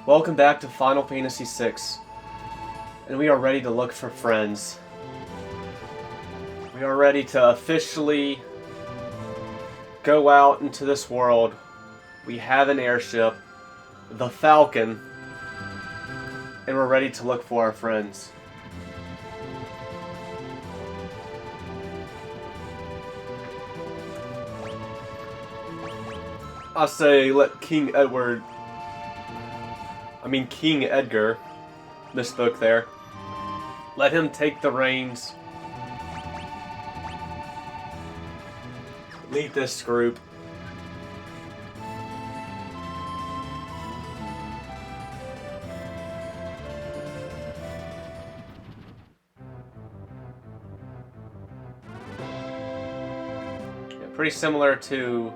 Welcome back to Final Fantasy VI, and we are ready to look for friends. We are ready to officially go out into this world. We have an airship, the Falcon, and we're ready to look for our friends. I say let King Edgar, misspoke there. Let him take the reins. Lead this group. Yeah, pretty similar to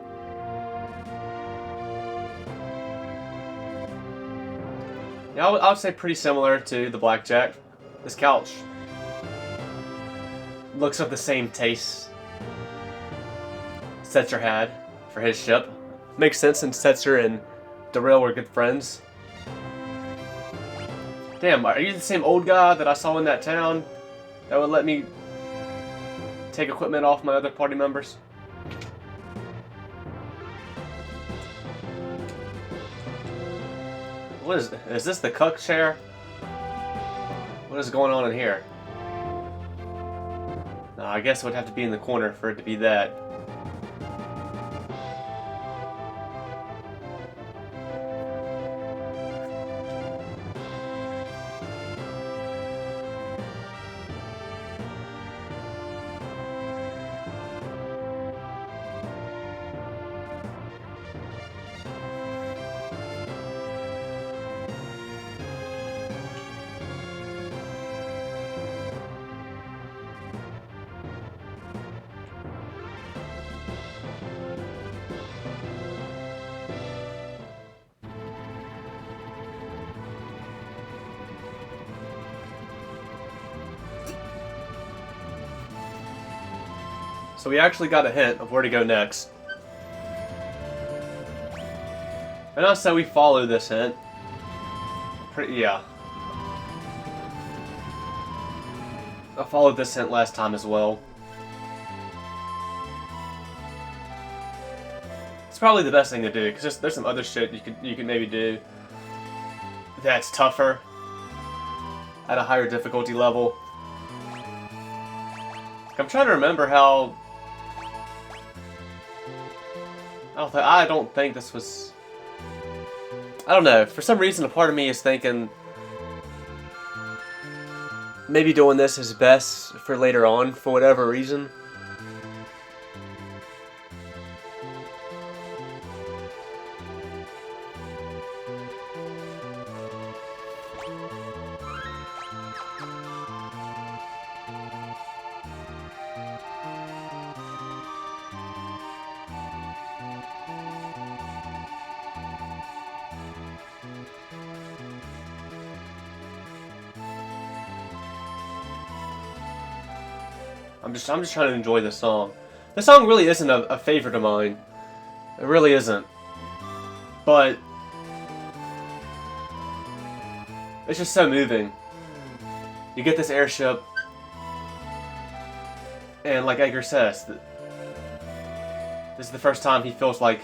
I would say pretty similar to the Blackjack. This couch looks of the same taste Setzer had for his ship. Makes sense since Setzer and Darrell were good friends. Damn, are you the same old guy that I saw in that town that would let me take equipment off my other party members? What is this the cuck chair? What is going on in here? No, I guess it would have to be in the corner for it to be that. So we actually got a hint of where to go next. And I say we follow this hint. Yeah. I followed this hint last time as well. It's probably the best thing to do, because there's some other shit you could maybe do that's tougher at a higher difficulty level. I'm trying to remember how... I don't think this was... I don't know. For some reason, a part of me is thinking maybe doing this is best for later on, for whatever reason. I'm just trying to enjoy this song. This song really isn't a favorite of mine. It really isn't. But it's just so moving. You get this airship, and like Edgar says, this is the first time he feels like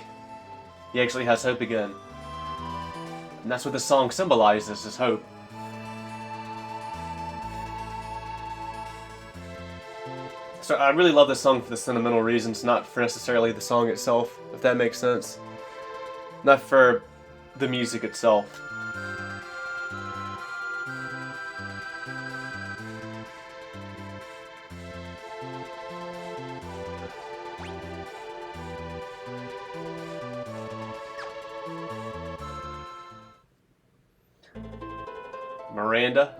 he actually has hope again. And that's what this song symbolizes, is hope. So I really love this song for the sentimental reasons, not for necessarily the song itself, if that makes sense. Not for the music itself. Maranda.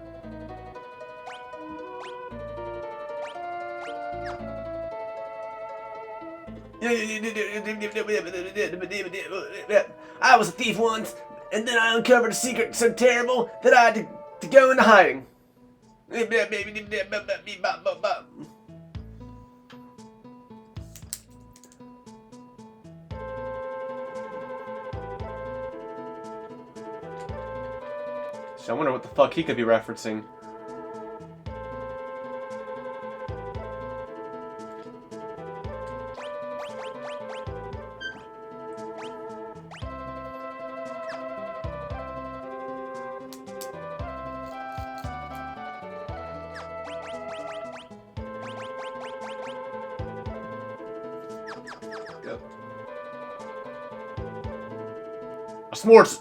I was a thief once, and then I uncovered a secret so terrible that I had to go into hiding. I wonder what the fuck he could be referencing. Yep.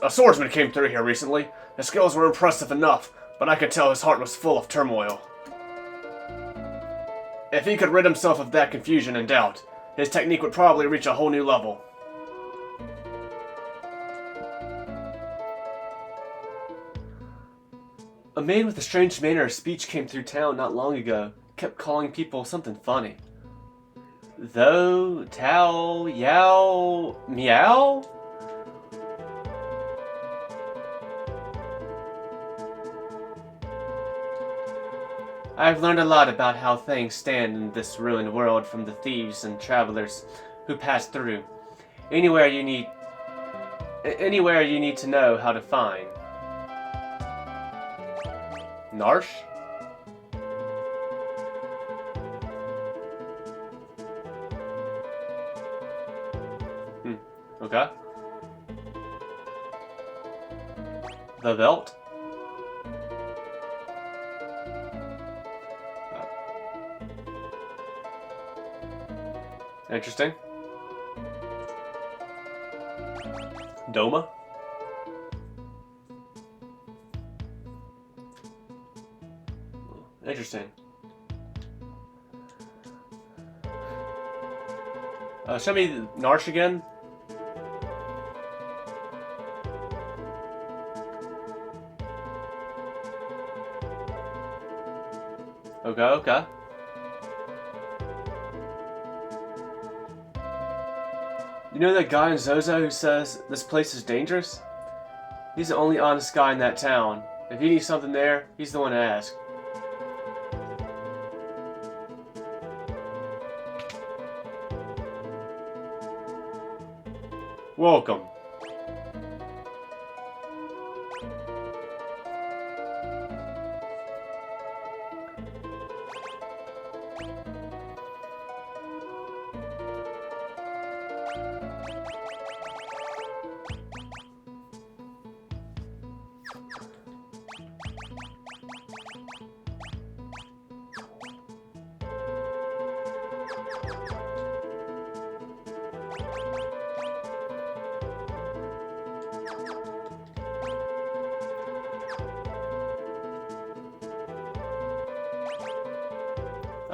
A swordsman came through here recently. His skills were impressive enough, but I could tell his heart was full of turmoil. If he could rid himself of that confusion and doubt, his technique would probably reach a whole new level. A man with a strange manner of speech came through town not long ago. Kept calling people something funny. Though, Tao, Yao, Meow? I've learned a lot about how things stand in this ruined world from the thieves and travelers who pass through. Anywhere you need to know how to find. Narsh? Okay. The Velt? Interesting. Doma? Interesting. Show me Narsh again. Okay, okay. You know that guy in Zozo who says this place is dangerous? He's the only honest guy in that town. If you need something there, he's the one to ask. Welcome.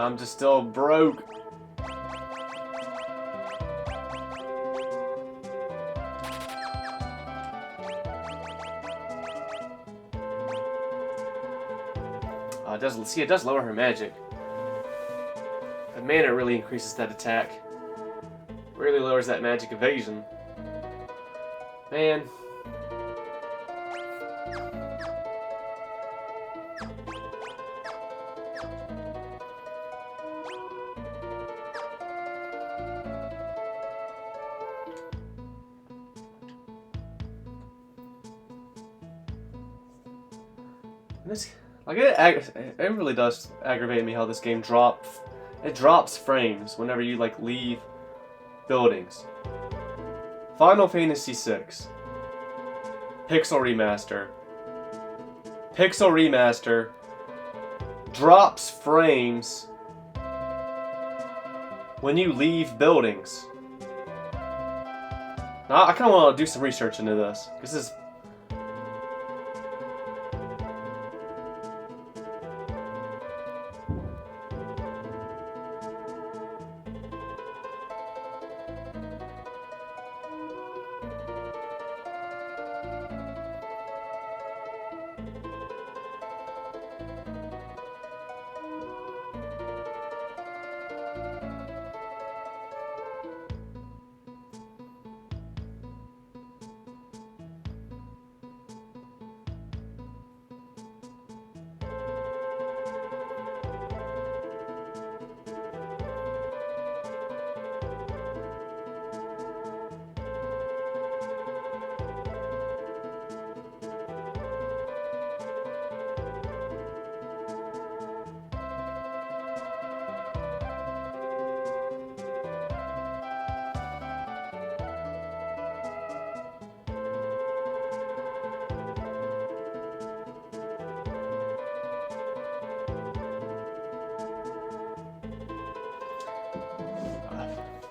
I'm just still broke. It does lower her magic. But man, it really increases that attack. Really lowers that magic evasion. Man. This, like it really does aggravate me how this game drops. It drops frames whenever you like leave buildings. Final Fantasy VI. Pixel Remaster. Pixel Remaster drops frames when you leave buildings. Now, I kind of want to do some research into this because this is.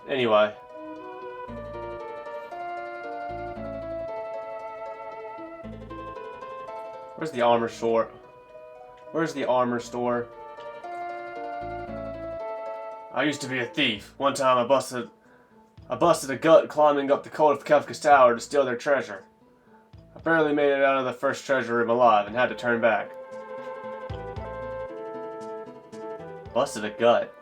Anyway. Where's the armor store? Where's the armor store? I used to be a thief. One time I busted a gut climbing up the code of Kefka's tower to steal their treasure. I barely made it out of the first treasure room alive and had to turn back. Busted a gut.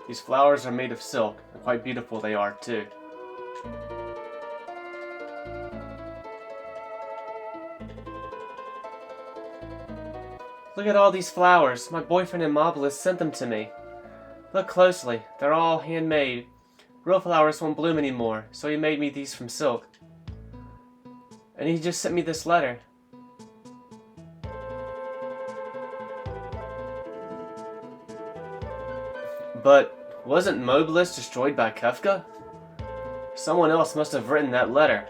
These flowers are made of silk, and quite beautiful they are, too. Look at all these flowers. My boyfriend in Mobilis sent them to me. Look closely. They're all handmade. Real flowers won't bloom anymore, so he made me these from silk. And he just sent me this letter. But wasn't Mobilis destroyed by Kefka? Someone else must have written that letter.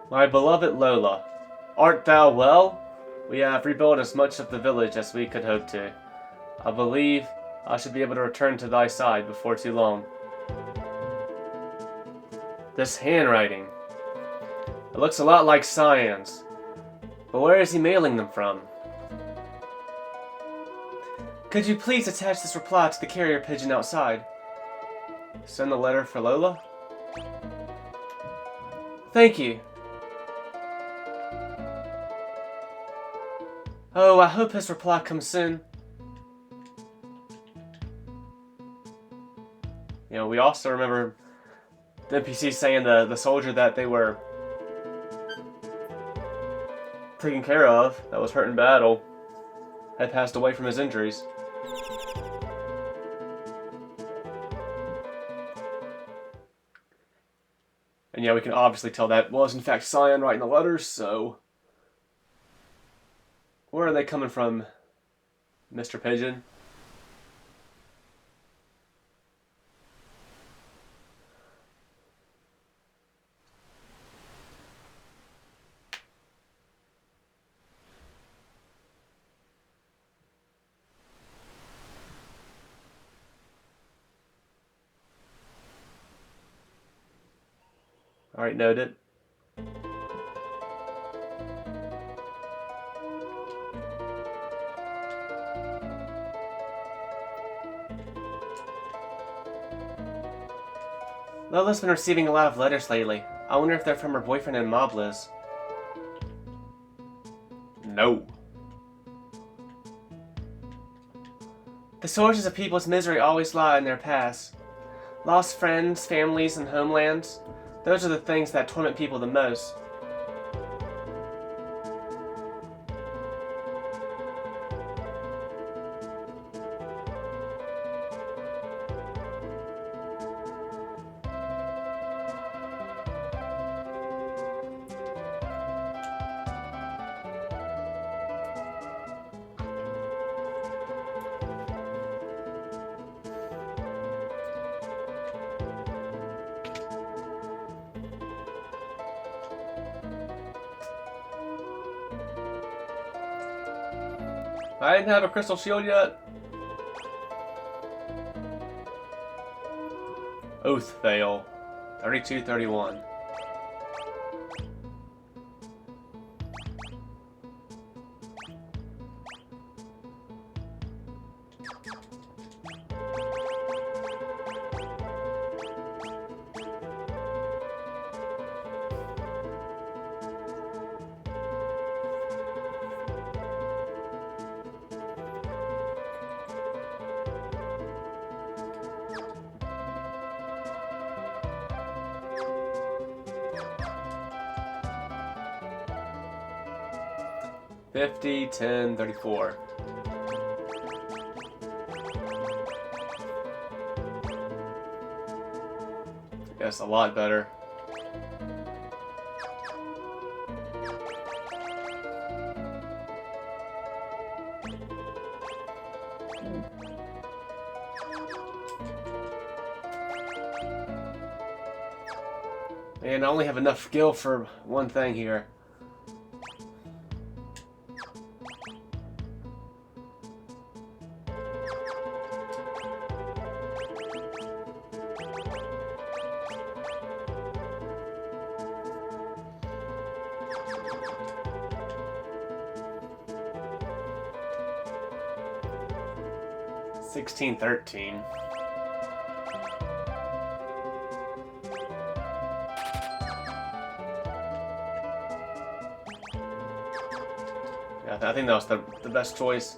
My beloved Lola, art thou well? We have rebuilt as much of the village as we could hope to. I believe I should be able to return to thy side before too long. This handwriting. It looks a lot like Cyan's. But where is he mailing them from? Could you please attach this reply to the carrier pigeon outside? Send the letter for Lola? Thank you. Oh, I hope his reply comes soon. You know, we also remember the NPC saying the soldier that they were taken care of, that was hurt in battle, had passed away from his injuries. And yeah, we can obviously tell that was in fact Cyan writing the letters, so... Where are they coming from, Mr. Pigeon? Alright, noted. Lola's been receiving a lot of letters lately. I wonder if they're from her boyfriend in Mobliz. No. The sources of people's misery always lie in their past. Lost friends, families, and homelands. Those are the things that torment people the most. I didn't have a crystal shield yet. Oath fail. 32-31. $50, $10, $34. Yes, a lot better. And I only have enough skill for one thing here. $16.13. Yeah, I think that was the best choice.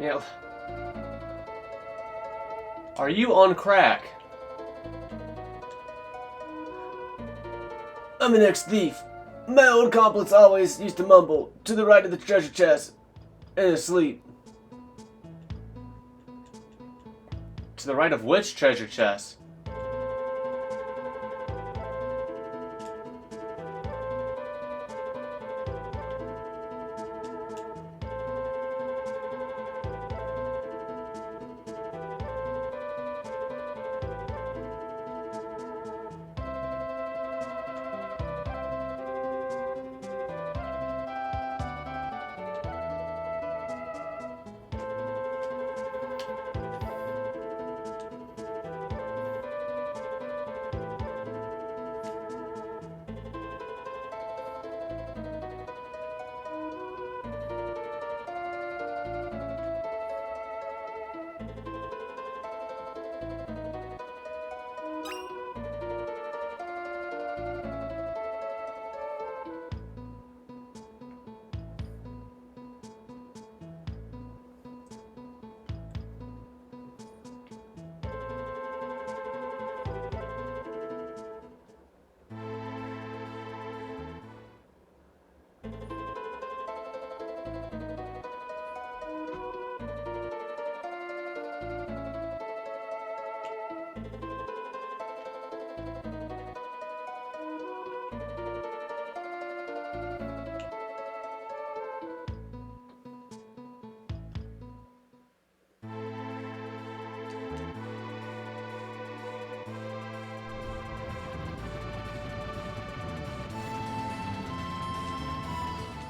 Yeah. Are you on crack? I'm an ex-thief. My old accomplice always used to mumble, to the right of the treasure chest, in his sleep. To the right of which treasure chest?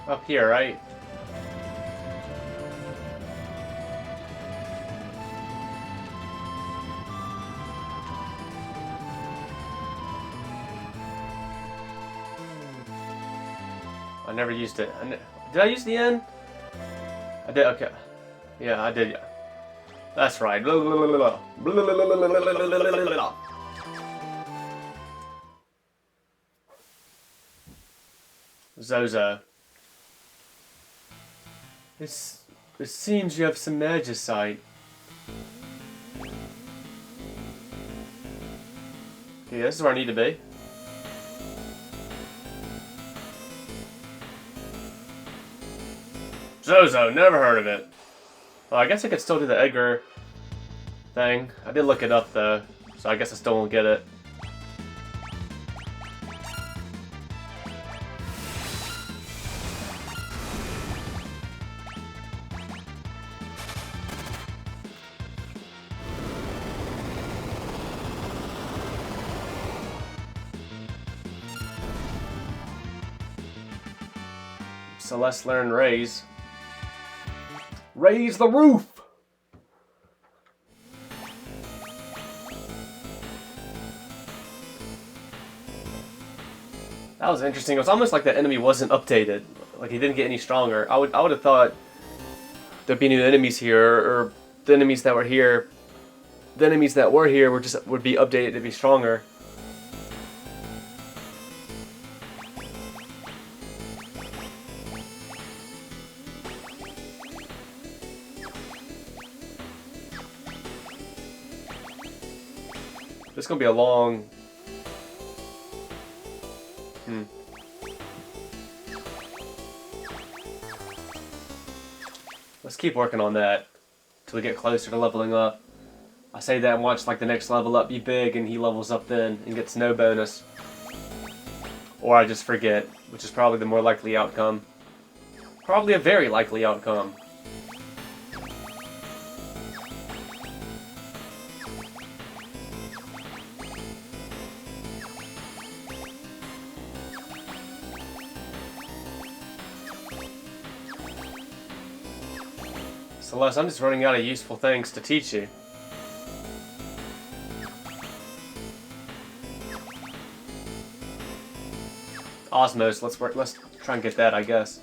Up here, right? I never used it. Did I use the N? I did, okay. Yeah, I did, yeah. That's right. Zozo. It seems you have some magicite. Okay, this is where I need to be. Zozo, never heard of it. Well, I guess I could still do the Edgar thing. I did look it up though, so I guess I still won't get it. So let's learn raise. Raise the roof! That was interesting. It was almost like the enemy wasn't updated. Like he didn't get any stronger. I would have thought there'd be new enemies here, or the enemies that were here. The enemies that were here would be updated to be stronger. This is gonna be a long. Let's keep working on that till we get closer to leveling up. I say that and watch like the next level up be big and he levels up then and gets no bonus. Or I just forget, which is probably the more likely outcome. Probably a very likely outcome. Celeste, I'm just running out of useful things to teach you. Osmos, let's try and get that, I guess.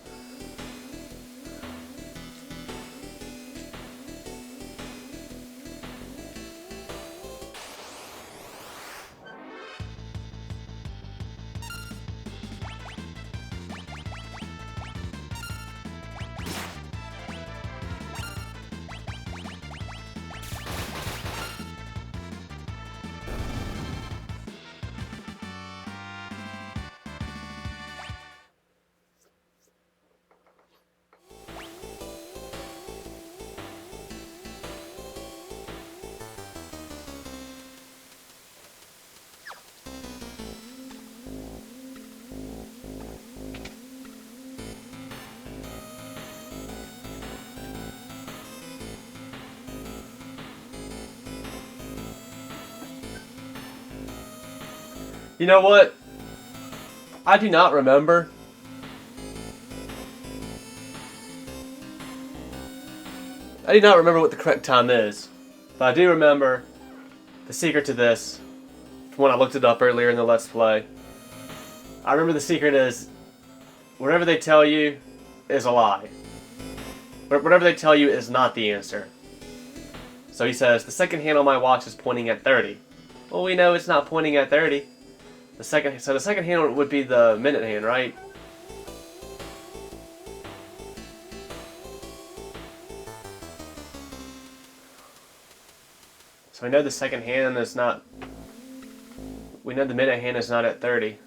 You know what? I do not remember. I do not remember what the correct time is. But I do remember the secret to this from when I looked it up earlier in the Let's Play. I remember the secret is whatever they tell you is a lie. Whatever they tell you is not the answer. So he says, the second hand on my watch is pointing at 30. Well, we know it's not pointing at 30. So the second hand would be the minute hand, right? So we know the second hand is not. We know the minute hand is not at 30.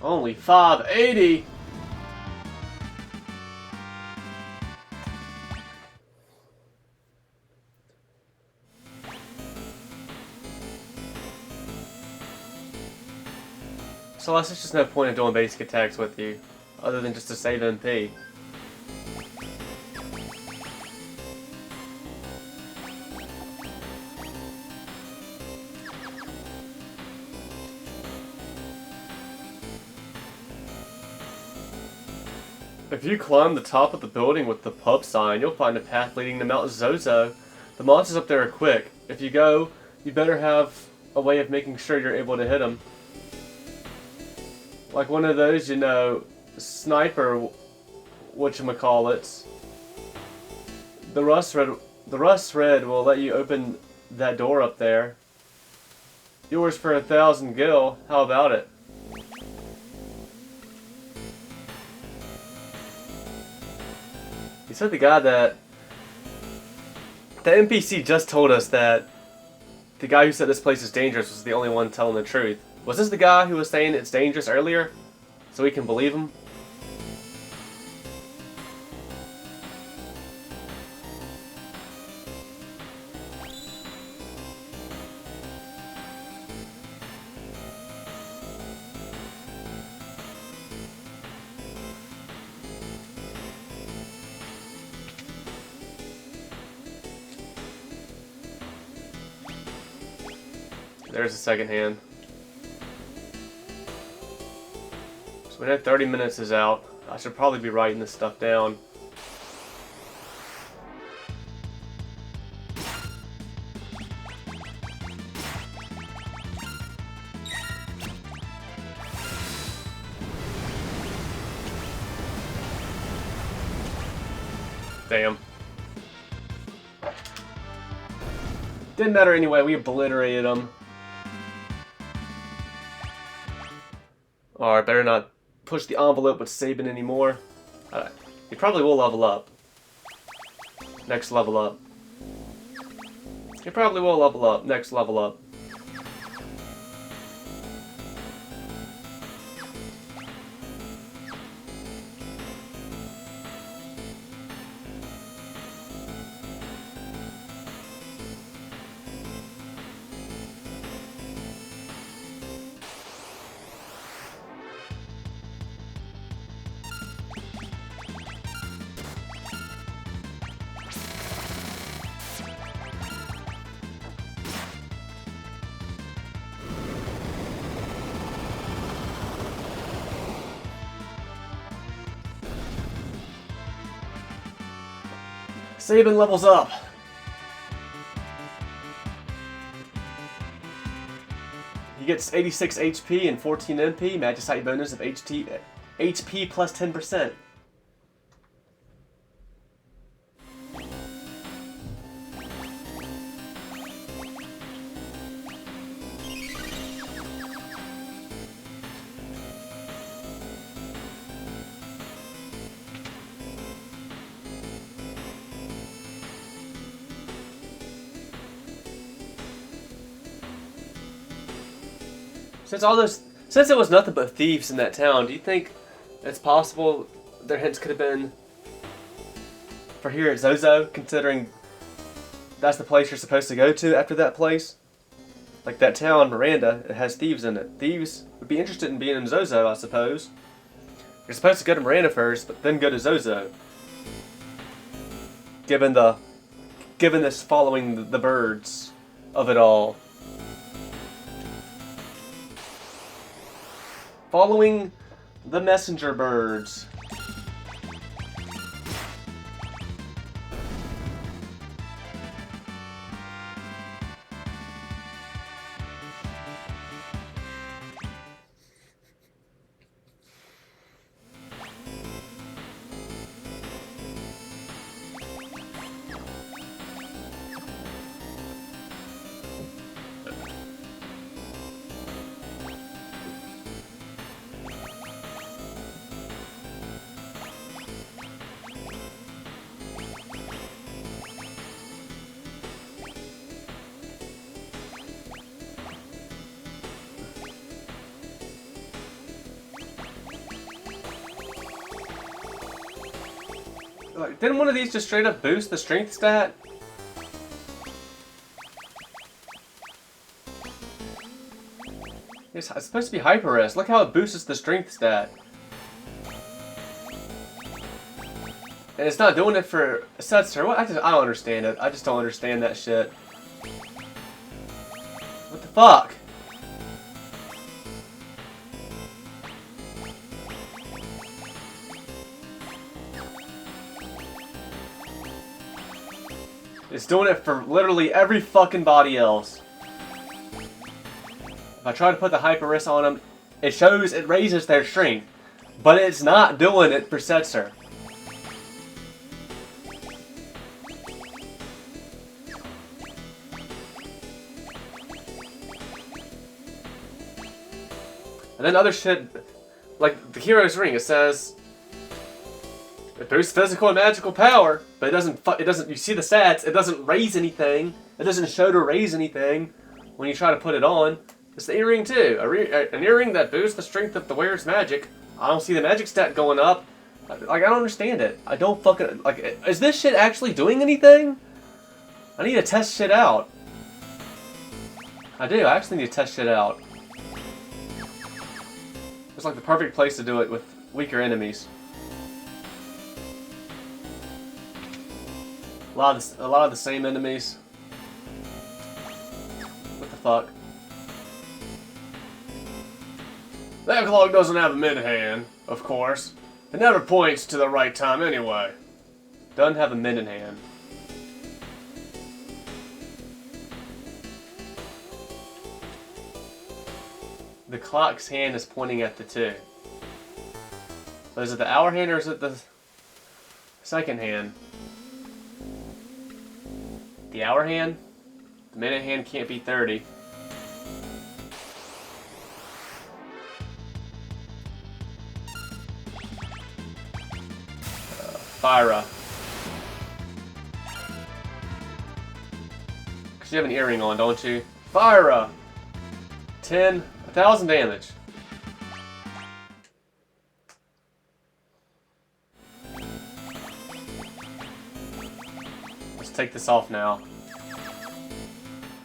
Only 580. So there's just no point in doing basic attacks with you, other than just to save MP. If you climb the top of the building with the pub sign, you'll find a path leading to Mount Zozo. The monsters up there are quick. If you go, you better have a way of making sure you're able to hit them. Like one of those, you know, sniper, whatchamacallits. The rust red will let you open that door up there. Yours for 1,000 gil. How about it? He said the guy that... The NPC just told us that the guy who said this place is dangerous was the only one telling the truth. Was this the guy who was saying it's dangerous earlier? So we can believe him? There's the second hand. So we know 30 minutes is out. I should probably be writing this stuff down. Damn. Didn't matter anyway, we obliterated them. Alright, better not push the envelope with Sabin anymore. He probably will level up. Next level up. He probably will level up. Next level up. Sabin levels up. He gets 86 HP and 14 MP, Magicite bonus of HP plus 10%. Since it was nothing but thieves in that town, do you think it's possible their hints could have been for here at Zozo, considering that's the place you're supposed to go to after that place? Like that town, Maranda, it has thieves in it. Thieves would be interested in being in Zozo, I suppose. You're supposed to go to Maranda first, but then go to Zozo. Given this following the birds of it all. Following the messenger birds. Like, didn't one of these just straight up boost the strength stat? It's supposed to be hyper rest. Look how it boosts the strength stat. And it's not doing it for Setzer. What? I don't understand it. I just don't understand that shit. What the fuck? It's doing it for literally every fucking body else. If I try to put the hyper wrist on them, it shows it raises their strength. But it's not doing it for Setzer. And then other shit, like the Hero's Ring, it says it boosts physical and magical power, but it doesn't, you see the stats, it doesn't raise anything. It doesn't show to raise anything when you try to put it on. It's the earring too. An earring that boosts the strength of the wearer's magic. I don't see the magic stat going up. Like, I don't understand it. I don't fucking, like, is this shit actually doing anything? I need to test shit out. I do, I actually need to test shit out. It's like the perfect place to do it with weaker enemies. A lot of the same enemies. What the fuck? That clock doesn't have a mid-hand, of course. It never points to the right time anyway. Doesn't have a mid-hand. The clock's hand is pointing at the 2. But is it the hour hand or is it the second hand? The hour hand? The minute hand can't be 30. Fyra. Because you have an earring on, don't you? Fyra! 1,000 damage. Let's take this off now.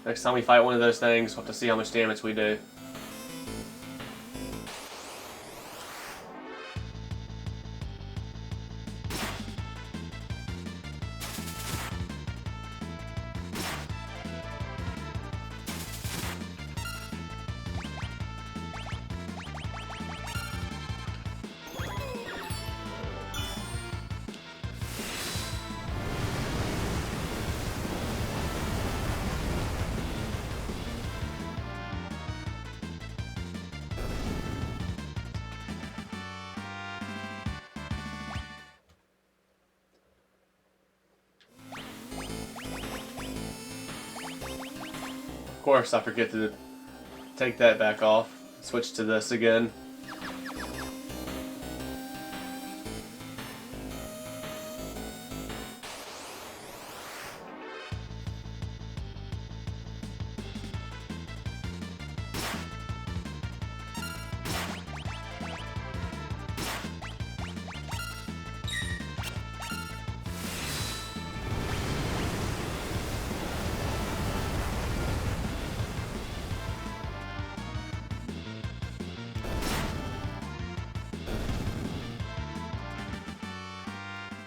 Next time we fight one of those things, we'll have to see how much damage we do. Of course, I forget to take that back off. Switch to this again.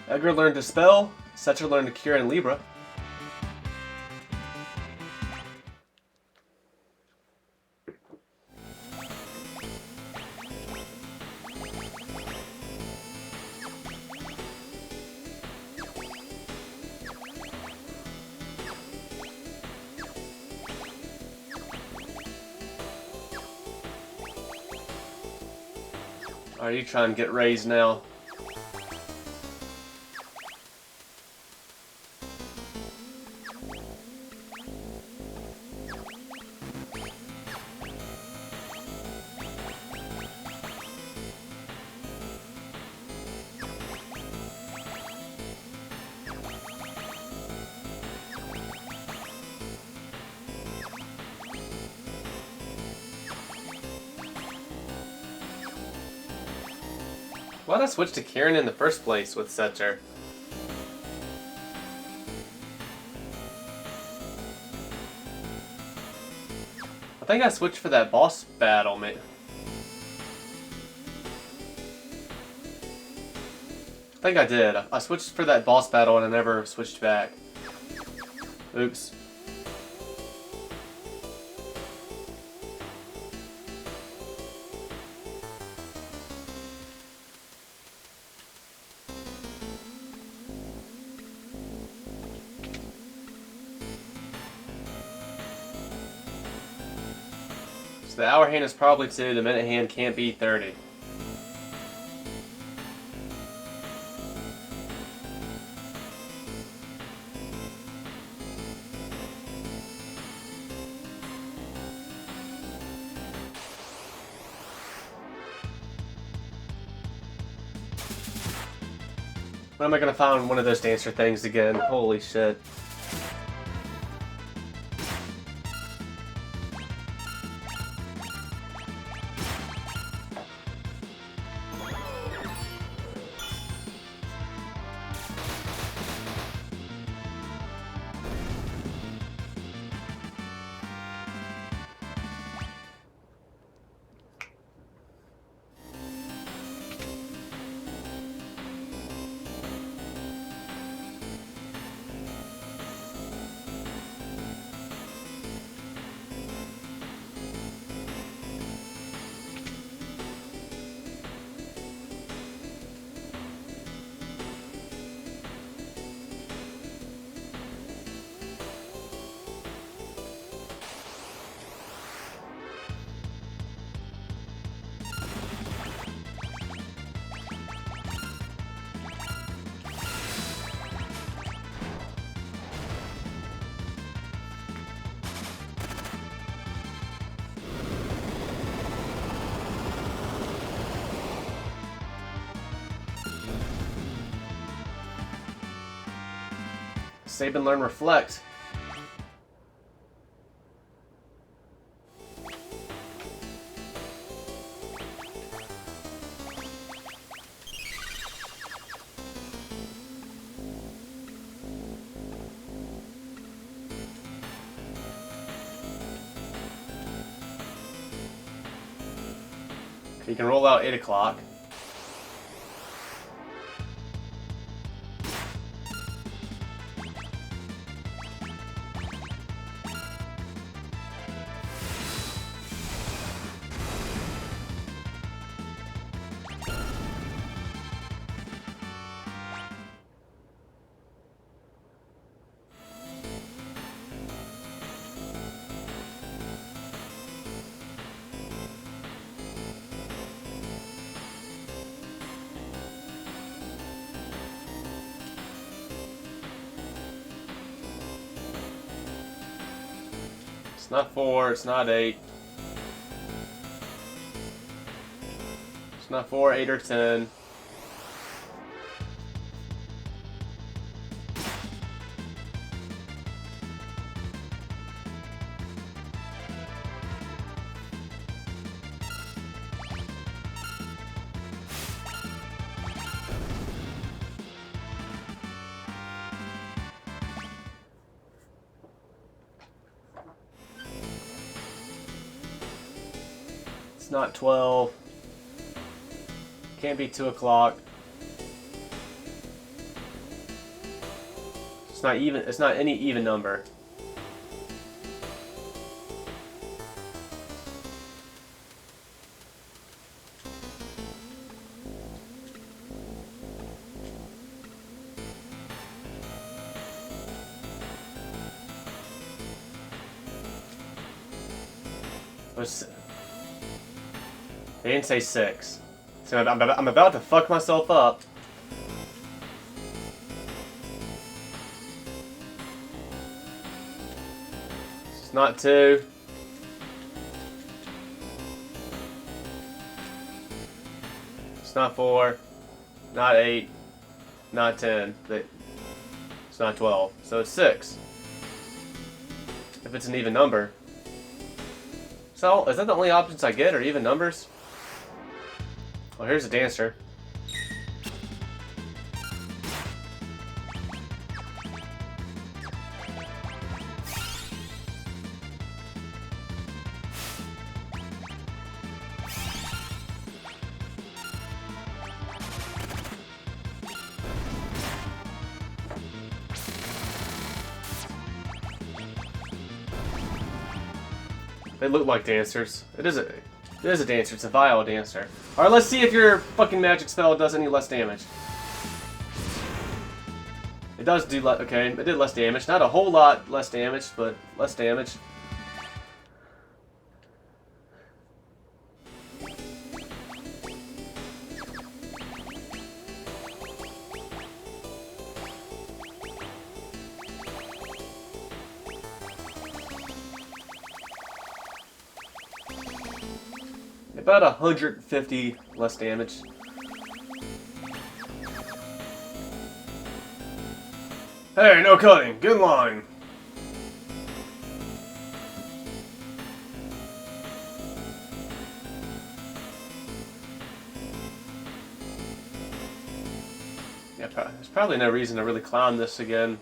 Edgar learned to spell, Setcher learned to cure in Libra. Are you trying to get raised now? Why'd I switch to Kieran in the first place with Setcher? I think I switched for that boss battle, man. I think I did. I switched for that boss battle and I never switched back. Oops. The hour hand is probably 2, the minute hand can't be 30. When am I gonna find one of those dancer things again? Holy shit. Save and learn, reflect. You can roll out 8 o'clock. It's not 4, it's not 8. It's not 4, 8, or 10. It's not 12. Can't be 2 o'clock. It's not even. It's not any even number. They didn't say 6. So I'm about to fuck myself up. It's not 2. It's not 4. Not 8. Not 10. It's not 12. So it's 6. If it's an even number. So, is that the only options I get, are even numbers? Well, here's a dancer. They look like dancers. It is a dancer. It's a vile dancer. Alright, let's see if your fucking magic spell does any less damage. It does do okay, it did less damage. Not a whole lot less damage, but less damage. About 150 less damage. Hey, no cutting. Get in line. Yeah, there's probably no reason to really clown this again.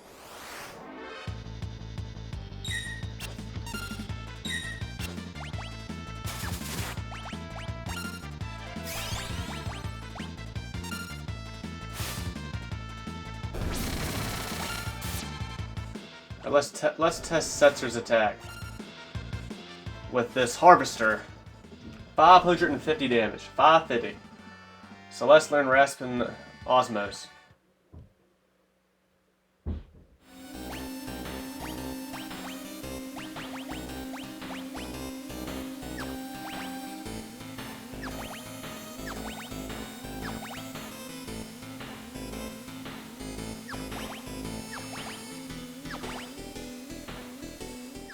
Let's test Setzer's attack with this harvester. 550 damage. 550. So let's learn Rasp and Osmos.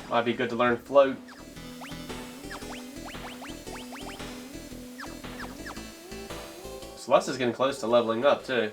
Might be good to learn float. Celeste is getting close to leveling up too.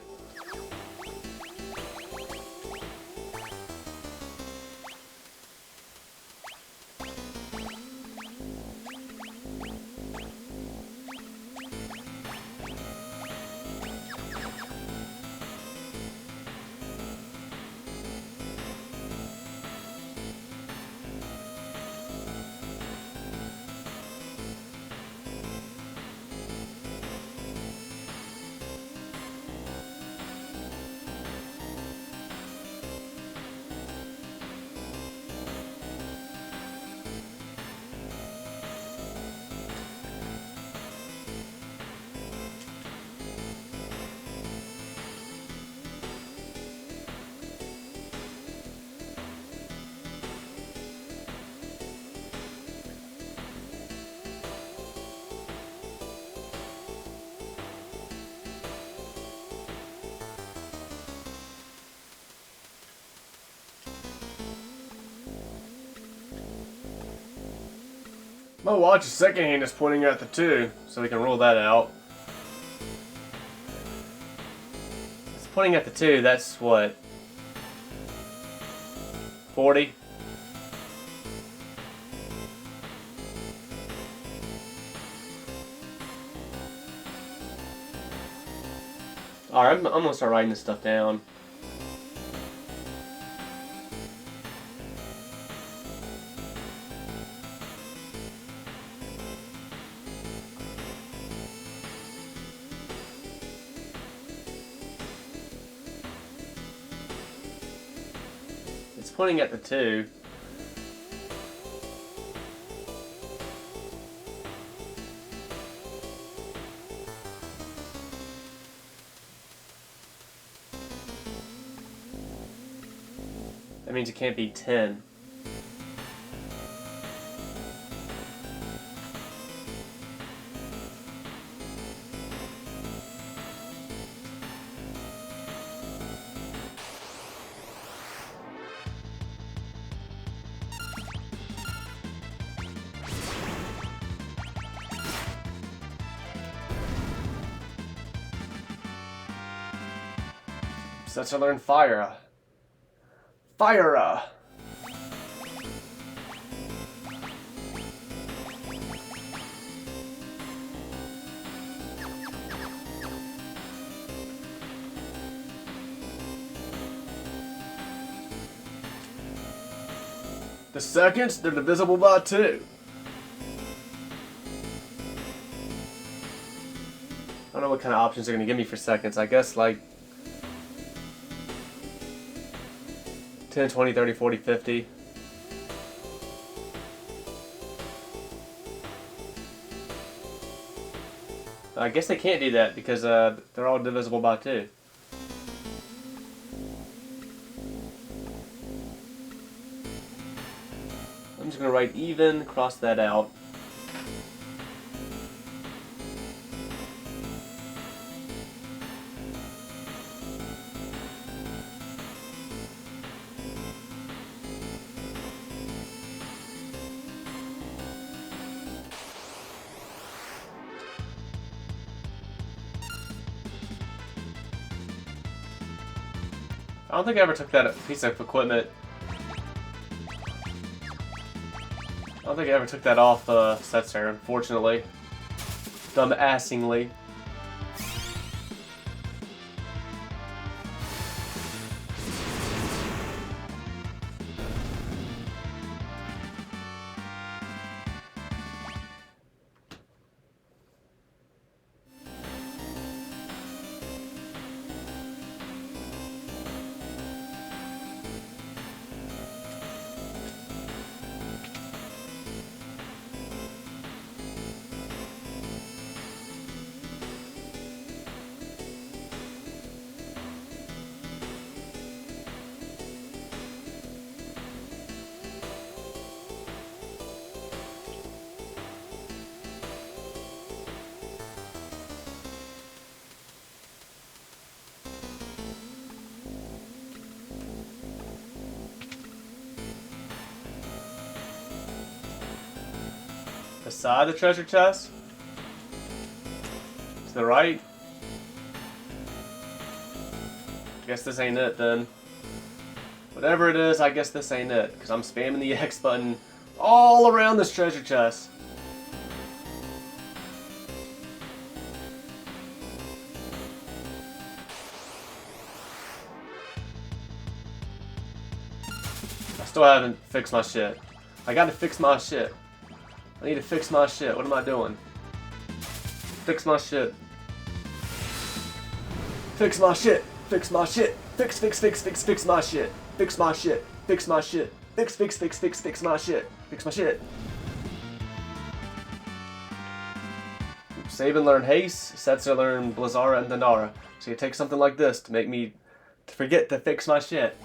My watch's second hand is pointing at the 2, so we can rule that out. It's pointing at the 2, that's what? 40? Alright, I'm gonna start writing this stuff down. It's pointing at the 2. That means it can't be 10. So let's learn fire. Fire! The seconds, they're divisible by 2. I don't know what kind of options they're going to give me for seconds. I guess like 10, 20, 30, 40, 50. I guess they can't do that because they're all divisible by 2. I'm just going to write even, cross that out. I don't think I ever took that piece of equipment. I don't think I ever took that off Setzer, unfortunately. Dumbassingly. Beside the treasure chest? To the right? Guess this ain't it then. Whatever it is, I guess this ain't it. Because I'm spamming the X button all around this treasure chest. I still haven't fixed my shit. I gotta fix my shit. I need to fix my shit. What am I doing? Fix my shit. Fix my shit. Fix my shit. Fix my shit. Fix my shit. Fix my shit. Fix my shit. Fix my shit. Save and learn haste. Setzer learn Blizzara and Dandara. So you take something like this to make me forget to fix my shit.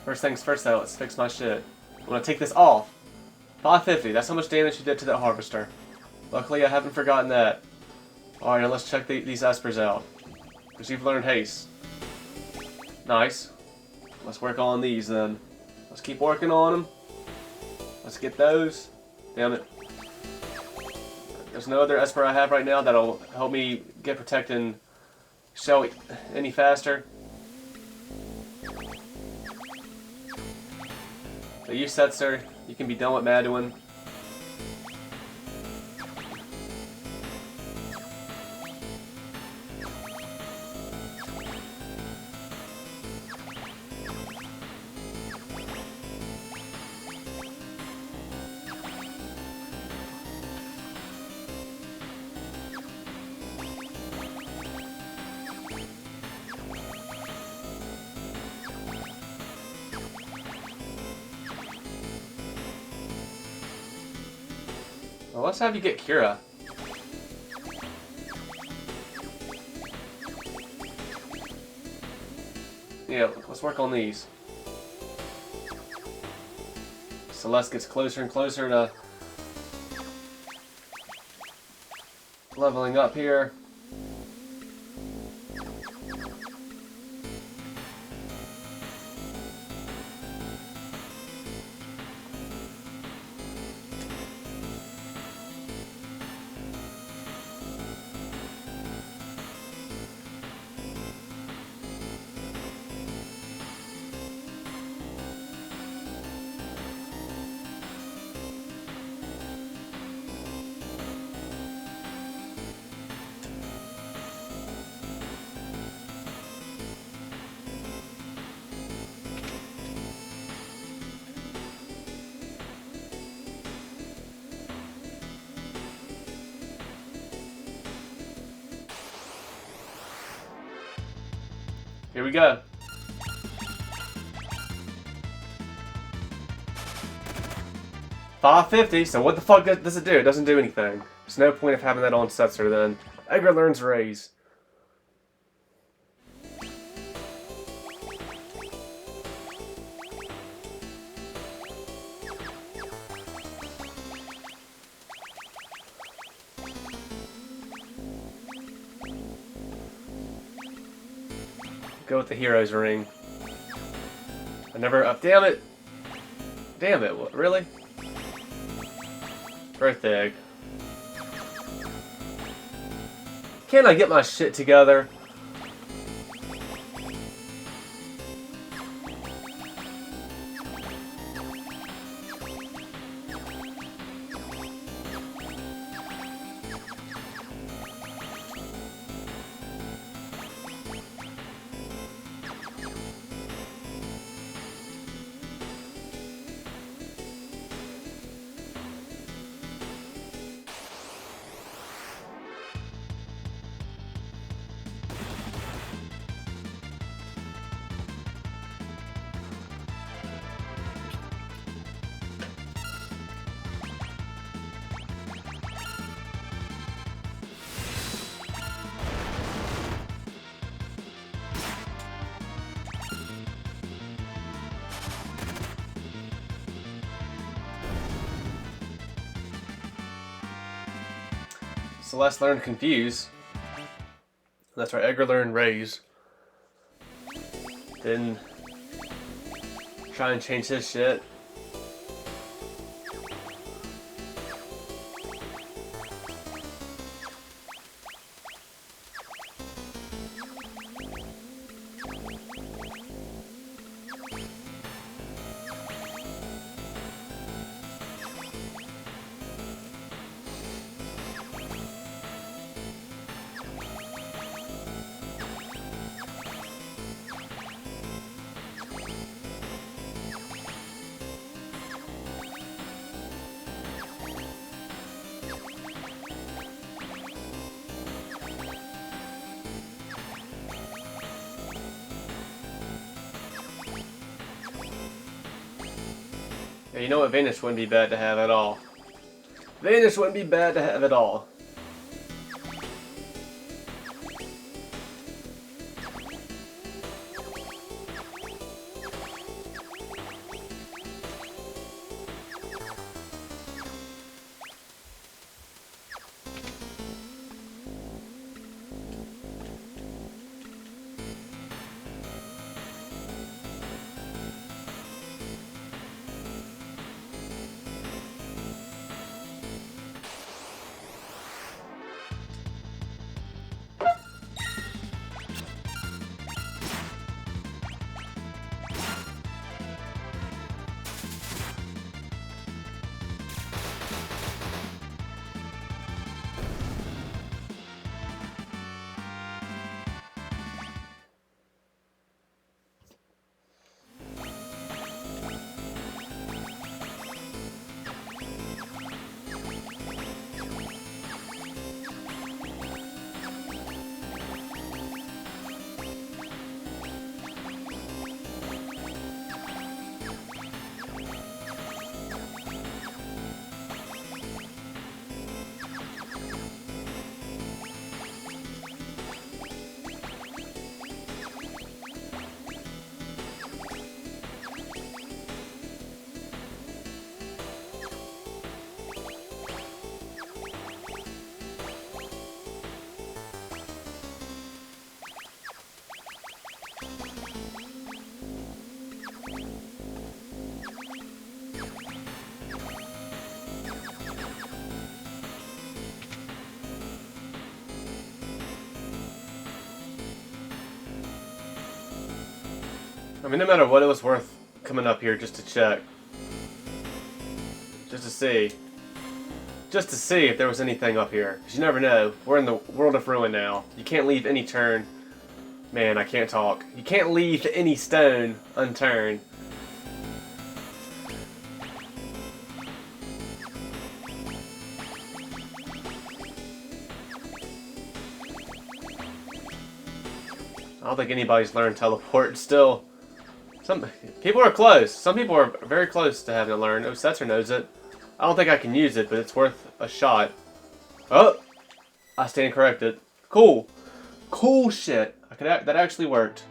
First things first though, let's fix my shit. I'm gonna take this off. 550, that's how much damage you did to that harvester. Luckily I haven't forgotten that. Alright, now let's check these espers out. Because you've learned haste. Nice. Let's work on these then. Let's keep working on them. Let's get those. Damn it. There's no other Esper I have right now that'll help me get protecting Shell any faster. So you Setzer, you can be done with Maduin. Well, let's have you get Kira. Yeah, let's work on these. Celeste gets closer and closer to leveling up here. Here we go. $5.50, so what the fuck does it do? It doesn't do anything. There's no point of having that on Setzer then. Edgar learns Raise. Go with the Hero's Ring. I never up. Damn it! Damn it! What, really? Birth Egg. Can I get my shit together? Celeste learned Confuse. That's right, Edgar learned Raise. Then try and change his shit. Yeah, you know what? Vanish wouldn't be bad to have at all. Vanish wouldn't be bad to have at all. I mean, no matter what, it was worth coming up here just to check. Just to see. Just to see if there was anything up here. Because you never know. We're in the world of ruin now. You can't leave any turn. Man, I can't talk. You can't leave any stone unturned. I don't think anybody's learned teleport still. Some people are close. Some people are very close to having it learned. Setzer knows it. I don't think I can use it, but it's worth a shot. Oh! I stand corrected. Cool. Cool shit. That actually worked.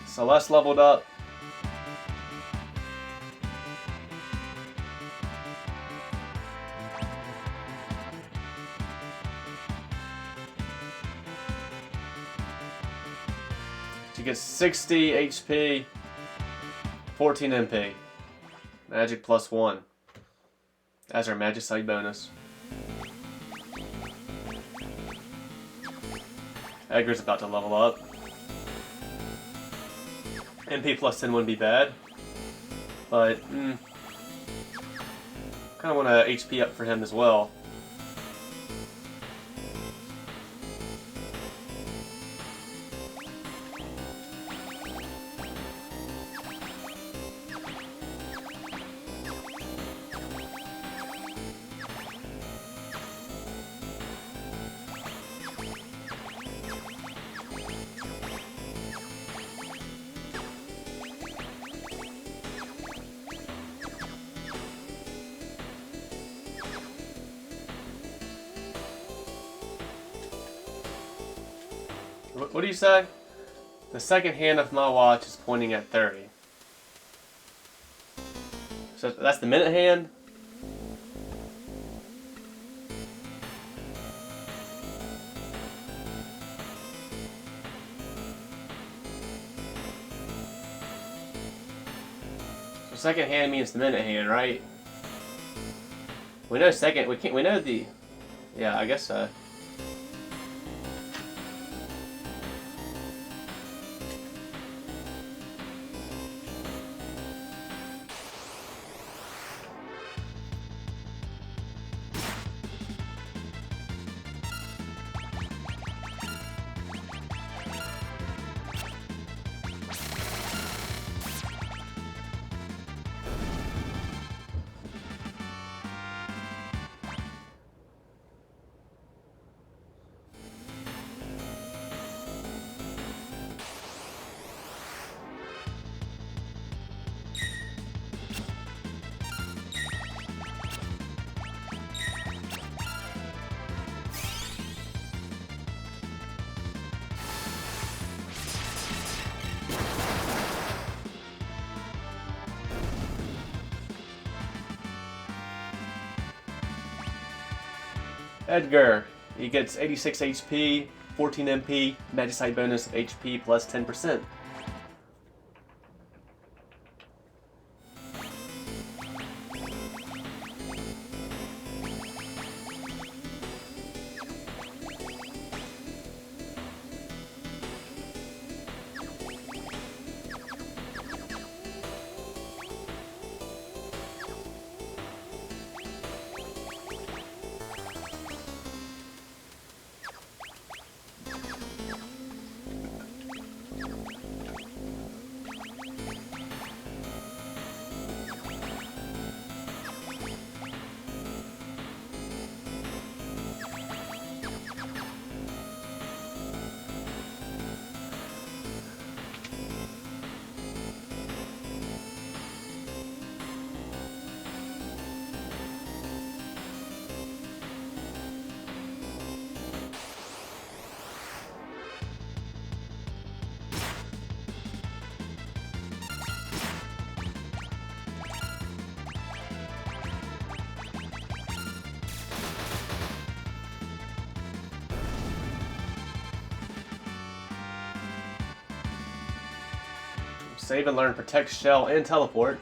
Celeste leveled up. She gets 60 HP, 14 MP. Magic +1. As her magic side bonus. Edgar's about to level up. MP +10 wouldn't be bad, but kind of want a HP up for him as well. What do you say? The second hand of my watch is pointing at 30. So that's the minute hand? So second hand means the minute hand, right? We know second, we know the... Yeah, I guess so. Edgar, he gets 86 HP, 14 MP, Magicite bonus of HP plus 10%. Save and learn, protect, shell, and teleport.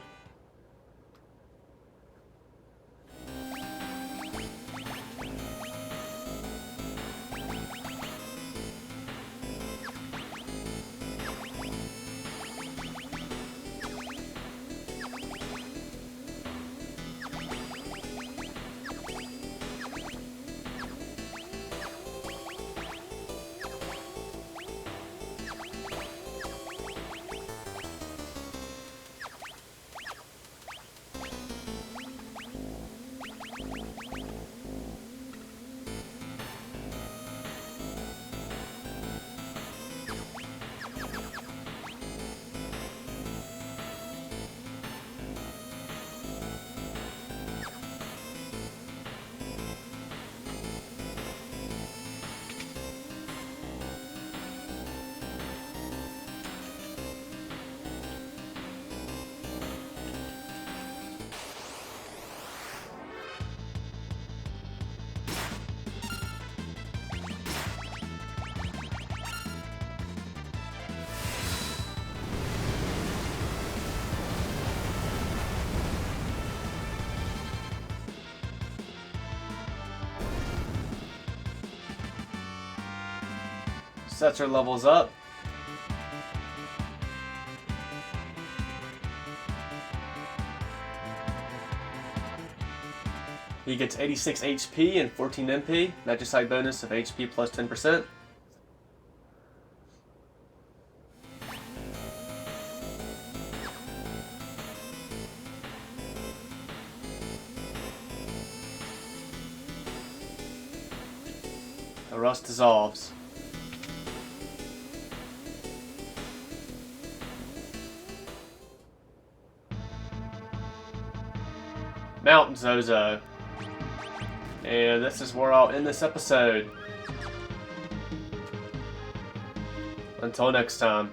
Sets her levels up. He gets 86 HP and 14 MP, Magicite bonus of HP plus 10%. The rust dissolves. Mount Zozo. And this is where I'll end this episode. Until next time.